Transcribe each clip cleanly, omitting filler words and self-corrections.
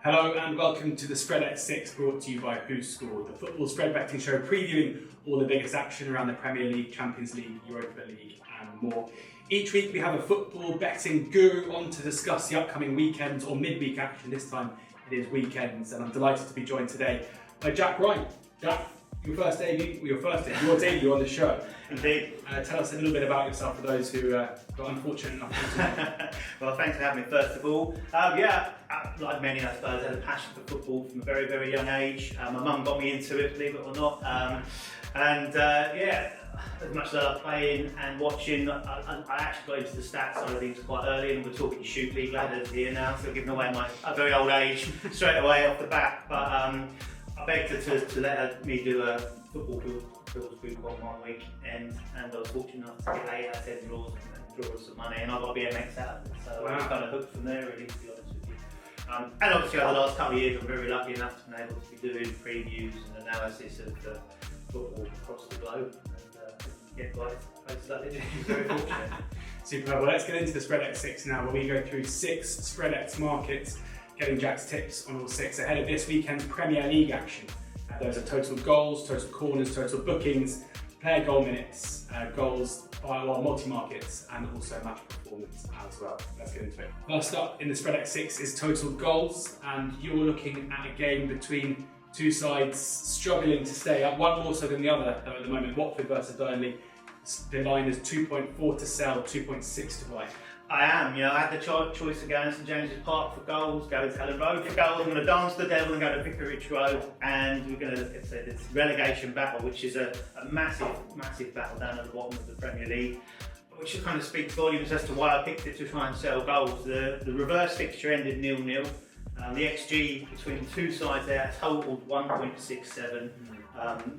Hello and welcome to the Spreadex Six, brought to you by WhoScored, the football spread betting show previewing all the biggest action around the Premier League, Champions League, Europa League and more. Each week we have a football betting guru on to discuss the upcoming weekends or midweek action. This time it is weekends, and I'm delighted to be joined today by Jack Wright. Jack, your debut on the show. Indeed. Tell us a little bit about yourself for those who are unfortunate enough to Well, thanks for having me first of all. Like many, I suppose, I had a passion for football from a very, very young age. My mum got me into it, believe it or not. As much as I love playing and watching, I actually got into the stats side of things quite early, and we're talking shoot league ladders here now, so giving away my very old age straight away off the bat. But I begged her to let me do a football group on 1 week, and I was fortunate enough to get 8 out of 10 draws and draw us some money, and I got BMX out of it. So I was kind of hooked from there, really, to be honest with you. And obviously over the last couple of years I'm very lucky enough to be able to be doing previews and analysis of football across the globe, and get quite places like this. Very fortunate. Superb. Well, let's get into the Spreadex 6 now, where we go through 6 Spreadex markets, getting Jack's tips on all 6 ahead of this weekend's Premier League action. Those are total goals, total corners, total bookings, player goal minutes, goals, multi-markets, and also match performance as well. Let's get into it. First up in the Spreadex 6 is total goals, and you're looking at a game between two sides struggling to stay up, one more so than the other though at the moment. Watford versus Burnley. The line is 2.4 to sell, 2.6 to buy. I am, I had the choice of going to St James's Park for goals, going to Helen Road for goals. I'm going to dance the devil and go to Vicarage Road, and we're going to look at this relegation battle, which is a massive battle down at the bottom of the Premier League, which kind of speaks volumes as to why I picked it to try and sell goals. The reverse fixture ended 0-0. The XG between the two sides there totaled 1.67,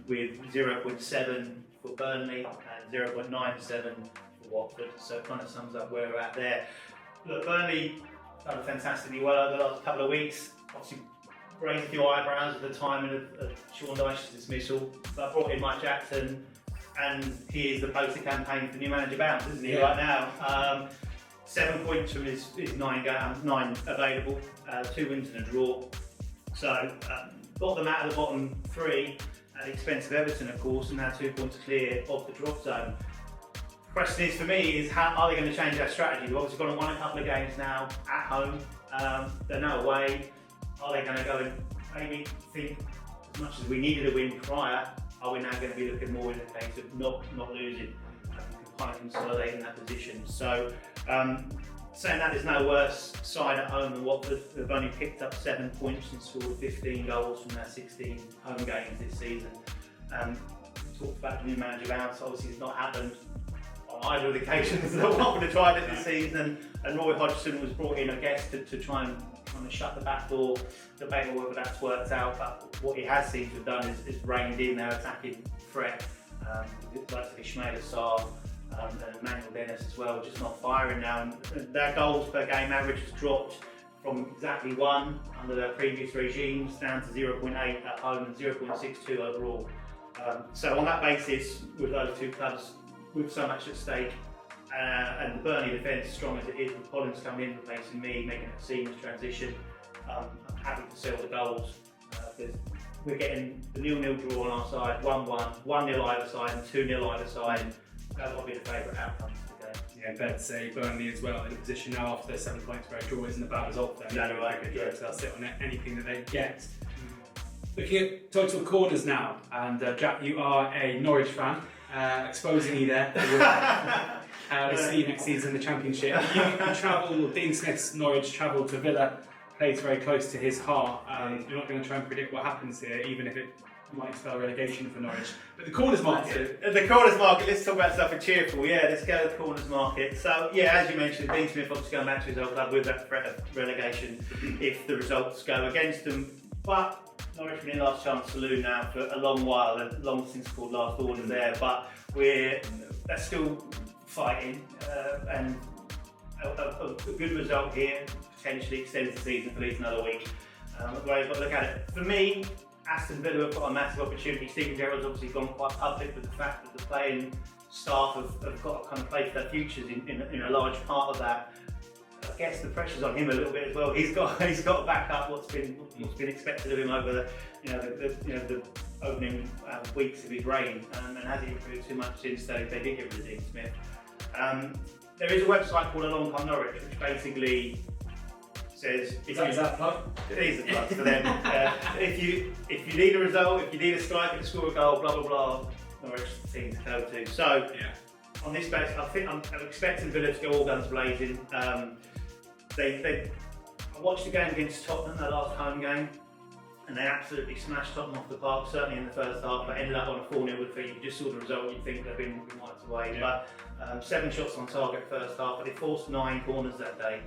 with 0.7 for Burnley and 0.97 Watford, so it kind of sums up where we're at there. Look, Burnley done fantastically well over the last couple of weeks. Obviously raised a few eyebrows at the timing of Sean Dyche's dismissal, but brought in Mike Jackson, and he is the poster campaign for new manager bounce, isn't he, right now? 7 points from his 9 games, 9 available, 2 wins and a draw. So got them out of the bottom 3 at the expense of Everton, of course, and now 2 points clear of the drop zone. Question is for me is, how are they going to change their strategy? They've obviously gone and won a couple of games now at home. They're now away. Are they going to go and maybe think, as much as we needed a win prior, are we now going to be looking more in the case of not losing and kind of consolidating that position? So saying that, there's no worse side at home than Watford. They've only picked up 7 points and scored 15 goals from their 16 home games this season. Talked about the new manager bounce. Obviously it's not happened on either of the occasions that Watford have tried it this season, and Roy Hodgson was brought in, I guess, to try and shut the back door, debate whether that's worked out, but what he has seemed to have done is reined in their attacking threat, like Ismail Assar and Emmanuel Dennis as well, just not firing now, and their goals per game average has dropped from exactly 1 under their previous regimes down to 0.8 at home and 0.62 overall. So on that basis, with those two clubs with so much at stake, and the Burnley defence, strong as it is, with Collins coming in, replacing me, making a seamless transition, I'm happy to sell the goals. Because we're getting the 0-0 draw on our side, 1-1, 1-0 either side, and 2-0 either side. That will be the favourite outcome of the game. Yeah, fair to say Burnley as well in a position now after their 7 points where a draw isn't a bad result for them. Exactly right. They'll sit on anything that they get. Looking at total corners now, and Jack, you are a Norwich fan. Exposing you there. We'll see you next season in the Championship. You travel, Dean Smith's Norwich travel to Villa, plays very close to his heart. You're not going to try and predict what happens here, even if it might spell relegation for Norwich. But the corners market. The corners market, let's talk about something cheerful. Yeah, let's go to the corners market. So, yeah, as you mentioned, Dean Smith obviously going back to his old club with that threat of relegation if the results go against them. But Norwich been in last chance saloon now for a long while, and long since called last order there, but they're still fighting, and a good result here potentially extends the season for at least another week. The way I've got to look at it, for me, Aston Villa have got a massive opportunity. Stephen Gerrard's obviously gone quite public with the fact that the playing staff have got to kind of play for their futures in a large part of that. guess the pressure's on him a little bit as well. He's got to back up what's been expected of him over the opening weeks of his reign, and hasn't improved too much since they did get rid of Dean Smith. There is a website called Along Come Norwich, which basically says is that a plug? It is a plug for them. If you need a result, if you need a striker to score a goal, blah blah blah, Norwich team to go to. So on this basis, I think I'm expecting Villa to go all guns blazing. I watched the game against Tottenham, their last home game, and they absolutely smashed Tottenham off the park, certainly in the first half, but ended up on a 4-0 defeat. You just saw the result, you think they've been wiped away. Yeah. But 7 shots on target first half, but they forced 9 corners that day.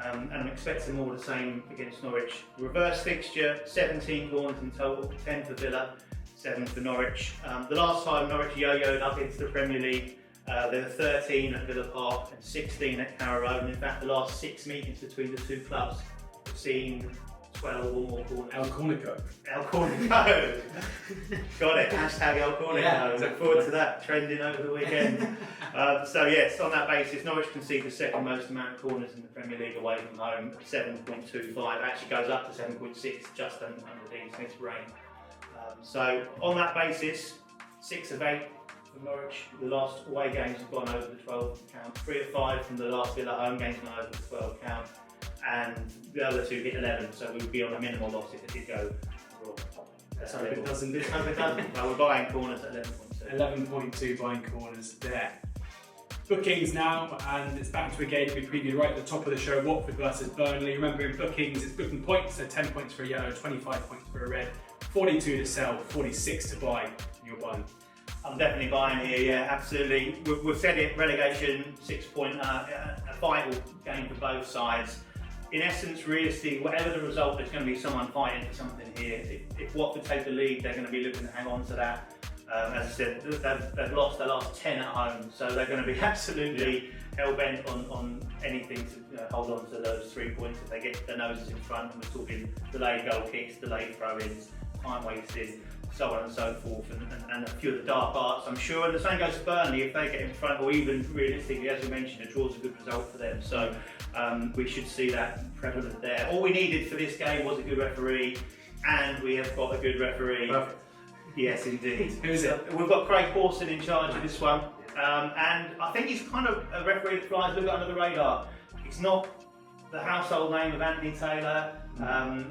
And I'm expecting more of the same against Norwich. Reverse fixture, 17 corners in total, 10 for Villa, 7 for Norwich. The last time Norwich yo-yoed up into the Premier League, there were 13 at Villa Park and 16 at Carrow Road. And in fact, the last 6 meetings between the two clubs have seen 12 or more corners. Corner-ico. Corner-ico. Got it. Hashtag Corner-ico. Yeah, Look forward to that trending over the weekend. So yes, on that basis, Norwich conceded the second most amount of corners in the Premier League away from home, 7.25. Actually goes up to 7.6 just under Dean Smith's reign. So on that basis, 6 of 8 for Norwich. The last away games have gone over the 12 count. 3 of 5 from the last Villa home games gone over the 12 count. And the other 2 hit 11, so we would be on a minimal loss if it did go wrong. Let's hope it doesn't. Let's hope it doesn't. Well, we're buying corners at 11.2. 11.2 buying corners there. Bookings now, and it's back to a game we previewed right at the top of the show, Watford versus Burnley. Remember, in bookings, it's booking points, so 10 points for a yellow, 25 points for a red, 42 to sell, 46 to buy, and you're buying. I'm definitely buying here, yeah, absolutely. We've said it, relegation, 6 point, a vital game for both sides. In essence, realistically, whatever the result, there's going to be someone fighting for something here. If Watford take the lead, they're going to be looking to hang on to that. As I said, they've lost their last 10 at home, so they're going to be absolutely hell-bent on anything to hold on to those 3 points if they get their noses in front. And we're talking delayed goal kicks, delayed throw-ins, time wasted, so on and so forth, and a few of the dark arts, I'm sure. And the same goes to Burnley. If they get in front, or even realistically, as we mentioned, a draw's a good result for them. So we should see that prevalent there. All we needed for this game was a good referee, and we have got a good referee. Perfect. Yes, indeed. Who is it? We've got Craig Pawson in charge of this one, and I think he's kind of a referee that flies a little bit under the radar. He's not the household name of Anthony Taylor,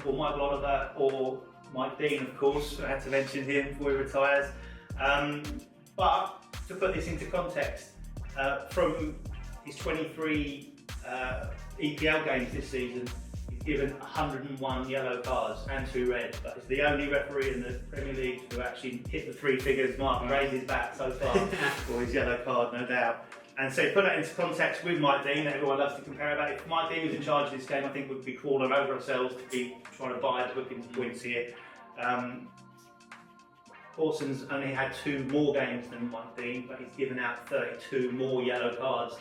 or Michael Oliver, or Mike Dean, of course. I had to mention him before he retires. But to put this into context, from his 23 EPL games this season, he's given 101 yellow cards and 2 red. But he's the only referee in the Premier League to actually hit the 3 figures mark and raise his bat so far for his yellow card, no doubt. And so put that into context with Mike Dean, everyone loves to compare that. If Mike Dean was in charge of this game, I think we'd be crawling over ourselves to be trying to buy the bookings points here. Pawson's only had 2 more games than Mike Dean, but he's given out 32 more yellow cards.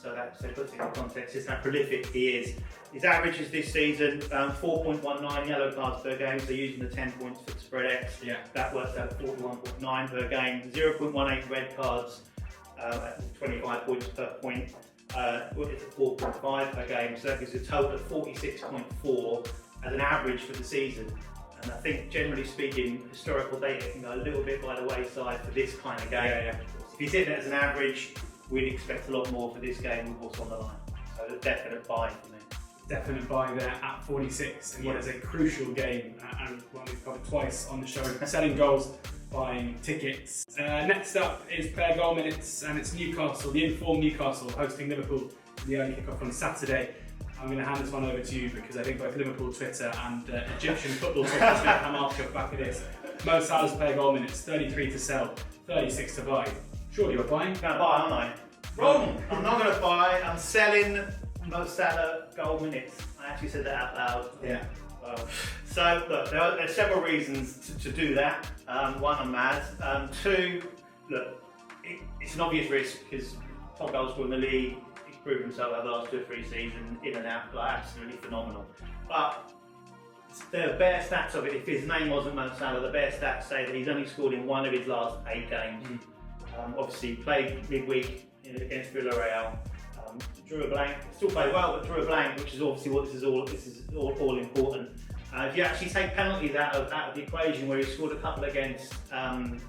So that puts it in context just how prolific he is. His averages this season, 4.19 yellow cards per game, so using the 10 points for Spreadex, that works out at 41.9 per game. 0.18 red cards, at 25 points per point. It's at 4.5 per game, so that gives a total of 46.4 as an average for the season. And I think, generally speaking, historical data can go a little bit by the wayside for this kind of game. If he's hitting it as an average, we'd expect a lot more for this game with what's on the line. So a definite buy for me. Definite buy there at 46 in what is a crucial game, and one we've covered twice on the show. Selling goals, buying tickets. Next up is player goal minutes, and it's Newcastle, the informed Newcastle, hosting Liverpool in the early kickoff on Saturday. I'm going to hand this one over to you because I think both Liverpool Twitter and Egyptian football Twitter is going to come after the back of this. Mo Salah's player goal minutes, 33 to sell, 36 to buy. Surely you're buying? I'm going to buy, aren't I? Wrong! I'm not going to buy, I'm selling Mo Salah goal minutes. I actually said that out loud. Yeah. So look, there are several reasons to do that. One, I'm mad. 2, look, it's an obvious risk because top goal scorer in the league, he's proven himself over the last 2 or 3 seasons, in and out, like absolutely phenomenal. But the bare stats of it, if his name wasn't Mo Salah, the bare stats say that he's only scored in 1 of his last 8 games. Obviously played midweek against Villarreal. drew a blank. Still played well, but drew a blank, which is obviously what this is all important. If you actually take penalties out of the equation, where he scored a couple against Man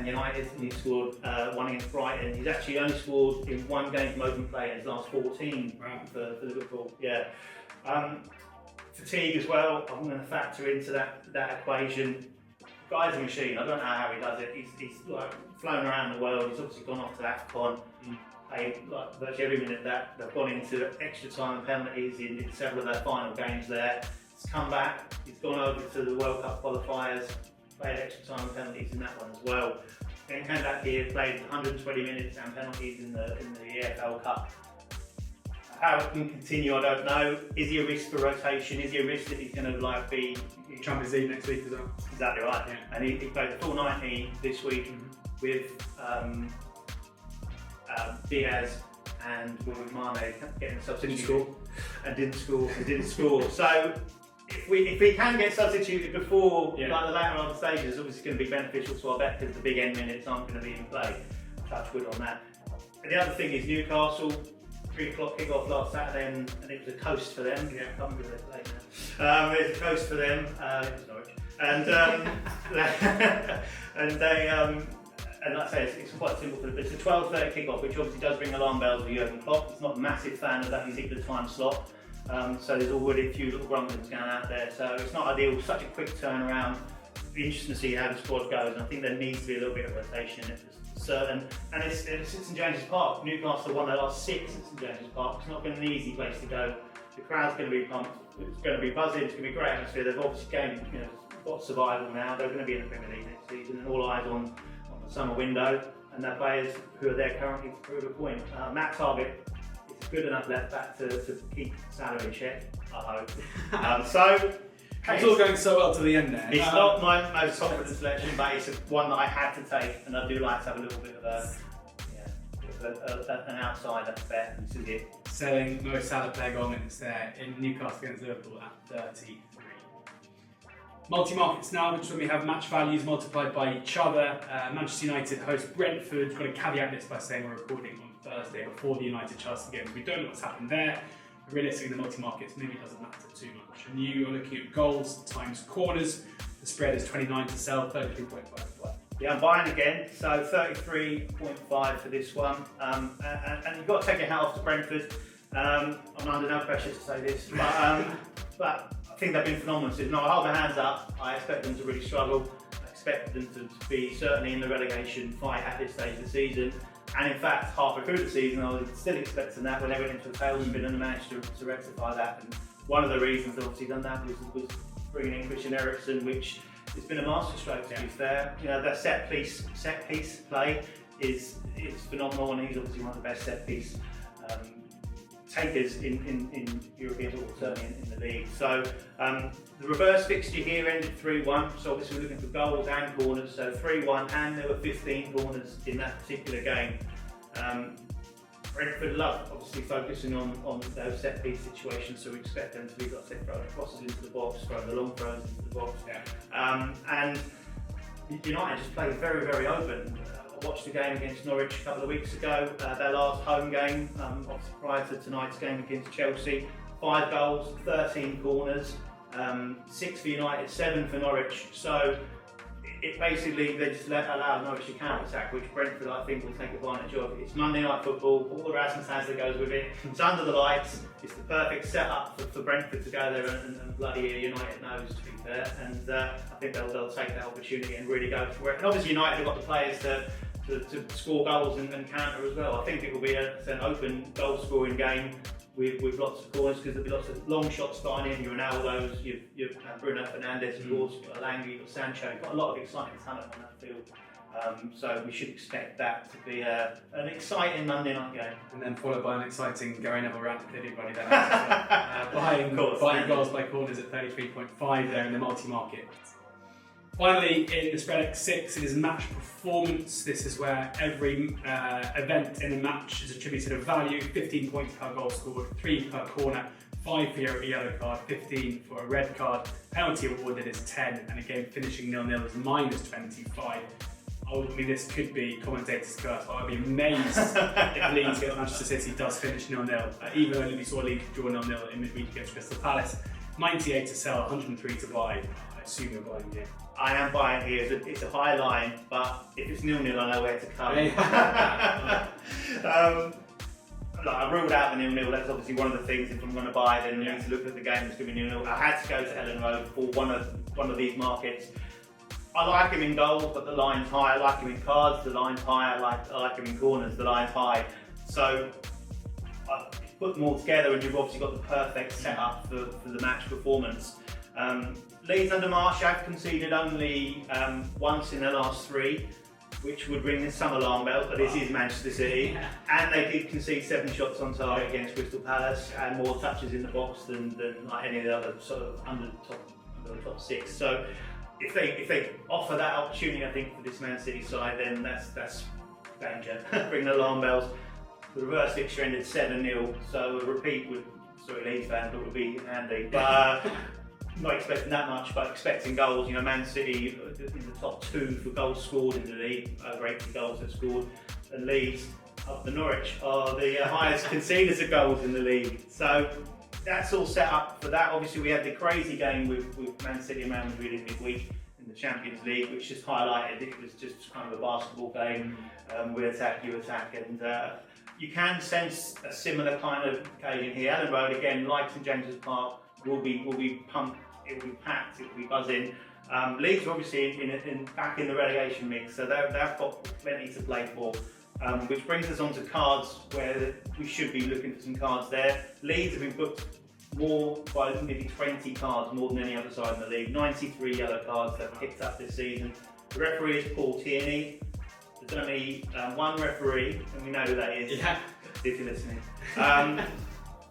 United and he scored one against Brighton, he's actually only scored in one game from open play in his last 14 for Liverpool. Yeah. Fatigue as well, I'm going to factor into that equation. The guy's a machine. I don't know how he does it. He's like flown around the world. He's obviously gone off to AFCON. Played like virtually every minute that they've gone into extra time and penalties in several of their final games there. He's come back. He's gone over to the World Cup qualifiers. Played extra time and penalties in that one as well. Then came back here, played 120 minutes and penalties in the EFL Cup. How it can continue, I don't know. Is he a risk for rotation? Is he a risk that he's going to be Champions League next week as well? Exactly right. Yeah. And he played the full 90 this week with Diaz and with Mane getting substituted and didn't score. So if we can get substituted before like the latter on stages, it's obviously going to be beneficial to our bet because the big end minutes aren't going to be in play. Touch wood on that. And the other thing is Newcastle. 3 o'clock kick-off last Saturday, and it was a coast for them. Yeah, I can't remember their play now. It was a coast for them. It was Norwich, and and like I say, it's quite simple for them. But it's a 12:30 kick-off, which obviously does ring alarm bells with Jurgen Klopp. He's not a massive fan of that particular time slot, so there's already a few little grumblings going out there. So it's not ideal. Such a quick turnaround. It'll be interesting to see how the squad goes, and I think there needs to be a little bit of rotation. Certain, and it's St James's Park. Newcastle won their last 6 at St James's Park. It's not been an easy place to go. The crowd's going to be pumped. It's going to be buzzing. It's going to be a great atmosphere. They've obviously got survival now. They're going to be in the Premier League next season, and all eyes on the summer window and their players who are there currently to prove a point. Matt Target is good enough left back to keep salary in check, I hope. It's all going so well to the end there. It's not my most confident selection, but it's one that I had to take, and I do like to have a little bit of an outsider bet, and this is it. Selling Mo Salah playing on minutes there in Newcastle against Liverpool at 33. Multi-markets now, which when we have match values multiplied by each other. Manchester United host Brentford. Got to caveat this by saying we're recording on Thursday before the United-Chelsea game. We don't know what's happened there. Realistically, the multi-markets maybe doesn't matter too much. And you are looking at goals times corners. The spread is 29 to sell, 33.5 to play. Yeah, I'm buying again, so 33.5 for this one. And you've got to take your hat off to Brentford. I'm under no pressure to say this, but I think they've been phenomenal. So, no, I hold my hands up. I expect them to really struggle. I expect them to be certainly in the relegation fight at this stage of the season. And in fact, halfway through the season, I was still expecting that when they went into a tailspin and managed to rectify that. And one of the reasons they've obviously done that was bringing in Christian Eriksen, which has been a masterstroke, to be fair. You know, that set piece play is phenomenal, and he's obviously one of the best set piece takers in European football, certainly in the league. So the reverse fixture here ended 3-1, so obviously we're looking for goals and corners, so 3-1, and there were 15 corners in that particular game. Brentford love obviously focusing on those set piece situations, so we expect them to be throwing crosses into the box, throwing the long throws into the box. And United just played very, very open. I watched the game against Norwich a couple of weeks ago, their last home game, obviously prior to tonight's game against Chelsea. 5 goals, 13 corners, 6 for United, 7 for Norwich. So it basically, they just allow Norwich to counter-attack, which Brentford, I think, will take advantage of. It's Monday Night Football, all the razzmatazz that goes with it. It's under the lights. It's the perfect setup for Brentford to go there and bloody United knows, to be fair. And I think they'll take that opportunity and really go for it. And obviously United have got the players to score goals and counter as well. I think it will be an open goal-scoring game with lots of corners, because there'll be lots of long shots starting in. Your Ronaldo's, you've Bruno Fernandes, of course, you've got Alanga, you've got Sancho. You've got a lot of exciting talent on that field. So we should expect that to be an exciting Monday night game. And then followed by an exciting Gary Neville rant with everybody there. Buying goals by corners at 33.5 there in the multi-market. Finally, in the Spreadex Six, it is match performance. This is where every event in a match is attributed a value: 15 points per goal scored, 3 per corner, 5 for a yellow card, 15 for a red card. Penalty awarded is 10, and a game finishing 0-0 is -25. I mean, this could be commentator's curse. I'd be amazed if Leeds against Manchester City does finish 0-0. Even though we saw Leeds draw 0-0 in midweek against Crystal Palace. 98 to sell, 103 to buy. I assume you're buying here. I am buying here. It's a high line, but if it's 0-0, I know where to come. I ruled out the 0-0. That's obviously one of the things. If I'm going to buy, then I need to look at the game that's going to be 0-0. I had to go to Ellen Road for one of these markets. I like him in goal, but the line's high. I like him in cards, the line's high. I like him in corners, the line's high. So I put them all together, and you've obviously got the perfect setup for the match performance. Leeds under Marsh have conceded only once in their last 3, which would ring some alarm bells, but this is Manchester City. And they did concede 7 shots on target against Crystal Palace and more touches in the box than like any of the other sort of under the top 6. So if they offer that opportunity, I think, for this Man City side, then that's danger. Ring the alarm bells. The reverse fixture ended 7-0, so a repeat would, sorry Leeds fans, but would be handy. But not expecting that much, but expecting goals. You know, Man City in the top 2 for goals scored in the league, over 80 goals they've scored, and Leeds up the Norwich are the highest conceders of goals in the league. So that's all set up for that. Obviously, we had the crazy game with Man City and Man Madrid in midweek in the Champions League, which just highlighted it was just kind of a basketball game. We attack, you attack, and you can sense a similar kind of occasion here. Ellen Road again, like St James's Park, will be pumped. It will be packed. It will be buzzing. Leeds are obviously back in the relegation mix, so they've got plenty to play for. Which brings us on to cards, where we should be looking for some cards there. Leeds have been booked more by maybe 20 cards, more than any other side in the league. 93 yellow cards they've picked up this season. The referee is Paul Tierney. There's only one referee, and we know who that is. Yeah. If you're listening.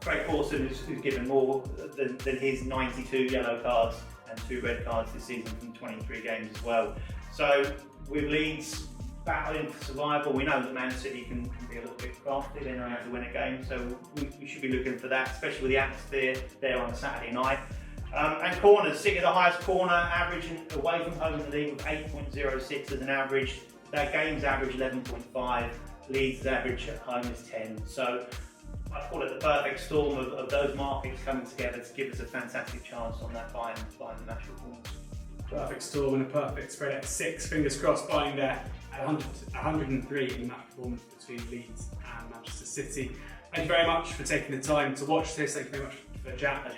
Craig Pawson, who's given more than his 92 yellow cards and 2 red cards this season from 23 games as well. So with Leeds battling for survival, we know that Man City can be a little bit crafty. They know how to win a game, so we should be looking for that, especially with the atmosphere there on a Saturday night. And corners, City the highest corner average away from home in the league with 8.06 as an average. Their game's average 11.5. Leeds' average at home is 10. So I call it the perfect storm of those markets coming together to give us a fantastic chance on that buying the match performance. Perfect storm and a perfect Spreadex Six. Fingers crossed, buying there at 103 in that performance between Leeds and Manchester City. Thank you very much for taking the time to watch this. Thank you very much for Jack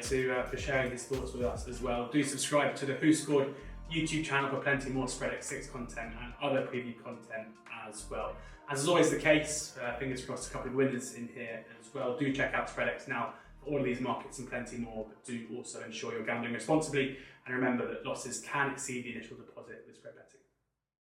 for sharing his thoughts with us as well. Do subscribe to the Who Scored YouTube channel for plenty more Spreadex Six content and other preview content as well. As is always the case, fingers crossed, a couple of winners in here as well. Do check out Spreadex now for all of these markets and plenty more, but do also ensure you're gambling responsibly, and remember that losses can exceed the initial deposit with spread betting.